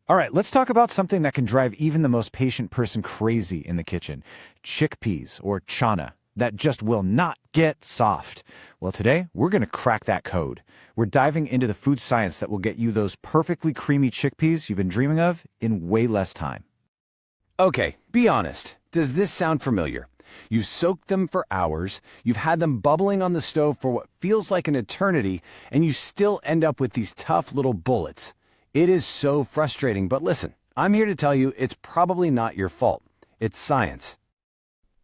All right, let's talk about something that can drive even the most patient person crazy in the kitchen. Chickpeas, or channa, that just will not get soft. Well, today, we're going to crack that code. We're diving into the food science that will get you those perfectly creamy chickpeas you've been dreaming of in way less time. Okay, be honest. Does this sound familiar? You've soaked them for hours, you've had them bubbling on the stove for what feels like an eternity, and you still end up with these tough little bullets. It is so frustrating, but listen, I'm here to tell you it's probably not your fault. It's science.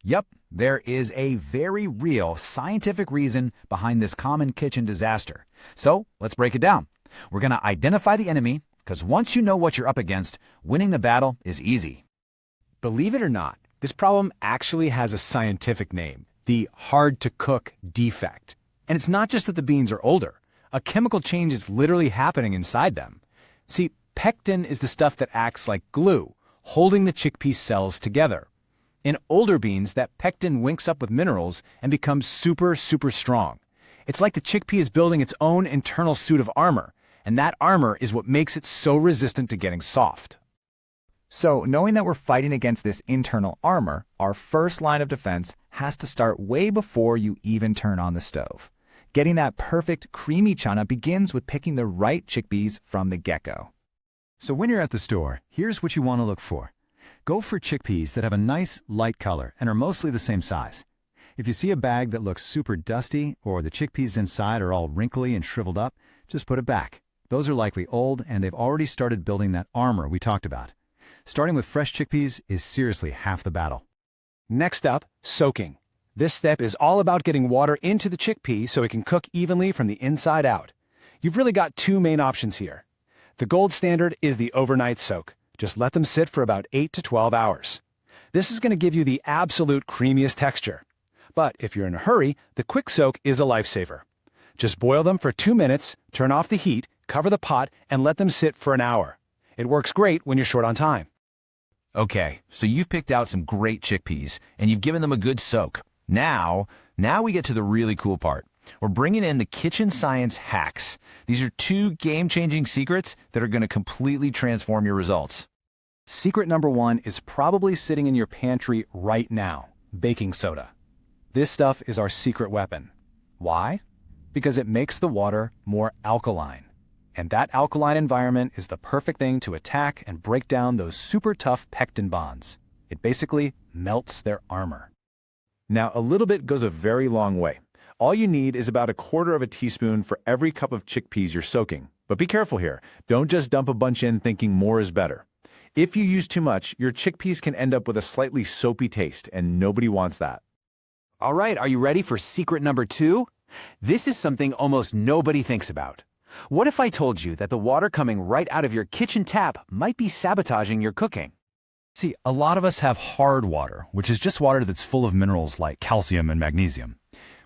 Yep, there is a very real scientific reason behind this common kitchen disaster. So let's break it down. We're going to identify the enemy, because once you know what you're up against, winning the battle is easy. Believe it or not, this problem actually has a scientific name, the hard-to-cook defect. And it's not just that the beans are older. A chemical change is literally happening inside them. See, pectin is the stuff that acts like glue, holding the chickpea cells together. In older beans, that pectin winks up with minerals and becomes super strong. It's like the chickpea is building its own internal suit of armor, and that armor is what makes it so resistant to getting soft. So, knowing that we're fighting against this internal armor, our first line of defense has to start way before you even turn on the stove. Getting that perfect creamy channa begins with picking the right chickpeas from the get-go. So when you're at the store, here's what you want to look for. Go for chickpeas that have a nice light color and are mostly the same size. If you see a bag that looks super dusty or the chickpeas inside are all wrinkly and shriveled up, just put it back. Those are likely old and they've already started building that armor we talked about. Starting with fresh chickpeas is seriously half the battle. Next up, soaking. This step is all about getting water into the chickpea so it can cook evenly from the inside out. You've really got two main options here. The gold standard is the overnight soak. Just let them sit for about 8 to 12 hours. This is going to give you the absolute creamiest texture. But if you're in a hurry, the quick soak is a lifesaver. Just boil them for 2 minutes, turn off the heat, cover the pot, and let them sit for an hour. It works great when you're short on time. Okay, so you've picked out some great chickpeas and you've given them a good soak. Now we get to the really cool part. We're bringing in the kitchen science hacks. These are two game-changing secrets that are going to completely transform your results. Secret number 1 is probably sitting in your pantry right now: baking soda. This stuff is our secret weapon. Why? Because it makes the water more alkaline. And that alkaline environment is the perfect thing to attack and break down those super tough pectin bonds. It basically melts their armor. Now, a little bit goes a very long way. All you need is about 1/4 teaspoon for every cup of chickpeas you're soaking. But be careful here. Don't just dump a bunch in thinking more is better. If you use too much, your chickpeas can end up with a slightly soapy taste, and nobody wants that. All right, are you ready for secret number 2? This is something almost nobody thinks about. What if I told you that the water coming right out of your kitchen tap might be sabotaging your cooking? See, a lot of us have hard water, which is just water that's full of minerals like calcium and magnesium.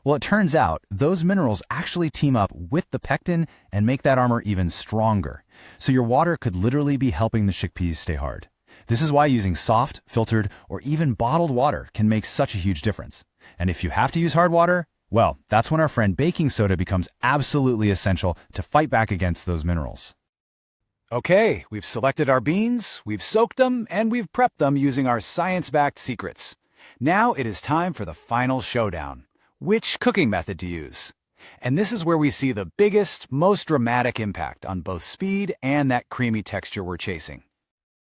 Well, it turns out those minerals actually team up with the pectin and make that armor even stronger. So your water could literally be helping the chickpeas stay hard. This is why using soft, filtered, or even bottled water can make such a huge difference. And if you have to use hard water, well, that's when our friend baking soda becomes absolutely essential to fight back against those minerals. Okay, we've selected our beans, we've soaked them, and we've prepped them using our science-backed secrets. Now it is time for the final showdown. Which cooking method to use? And this is where we see the biggest, most dramatic impact on both speed and that creamy texture we're chasing.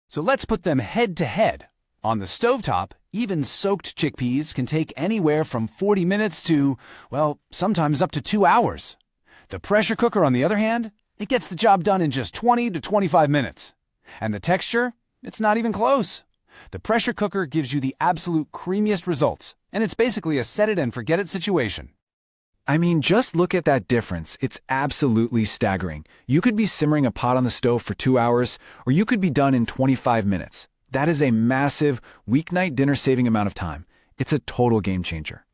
So let's put them head to head. On the stovetop, even soaked chickpeas can take anywhere from 40 minutes to, well, sometimes up to 2 hours. The pressure cooker, on the other hand, it gets the job done in just 20 to 25 minutes. And the texture? It's not even close. The pressure cooker gives you the absolute creamiest results, and it's basically a set-it-and-forget-it situation. I mean, just look at that difference. It's absolutely staggering. You could be simmering a pot on the stove for 2 hours, or you could be done in 25 minutes. That is a massive weeknight dinner-saving amount of time. It's a total game changer.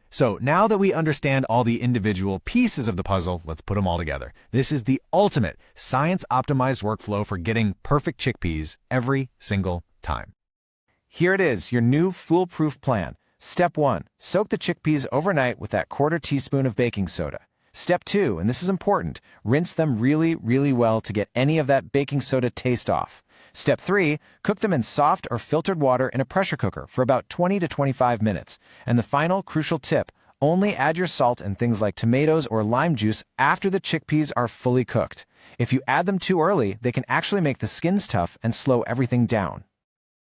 So now that we understand all the individual pieces of the puzzle, let's put them all together. This is the ultimate science-optimized workflow for getting perfect chickpeas every single time. Here it is, your new foolproof plan. Step 1, soak the chickpeas overnight with that 1/4 teaspoon of baking soda. Step 2, and this is important, rinse them really, really well to get any of that baking soda taste off. Step 3, cook them in soft or filtered water in a pressure cooker for about 20 to 25 minutes. And the final crucial tip, only add your salt and things like tomatoes or lime juice after the chickpeas are fully cooked. If you add them too early, they can actually make the skins tough and slow everything down.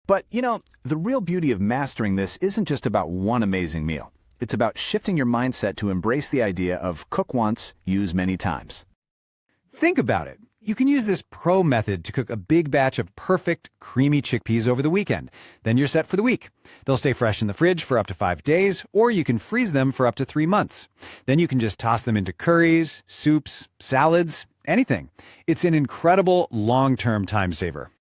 But, the real beauty of mastering this isn't just about one amazing meal. It's about shifting your mindset to embrace the idea of cook once, use many times. Think about it. You can use this pro method to cook a big batch of perfect, creamy chickpeas over the weekend. Then you're set for the week. They'll stay fresh in the fridge for up to 5 days, or you can freeze them for up to 3 months. Then you can just toss them into curries, soups, salads, anything. It's an incredible long-term time saver.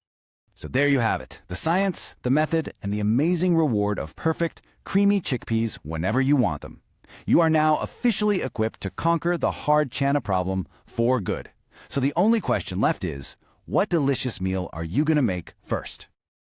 So there you have it, the science, the method, and the amazing reward of perfect, creamy chickpeas whenever you want them. You are now officially equipped to conquer the hard Channa problem for good. So the only question left is, what delicious meal are you going to make first?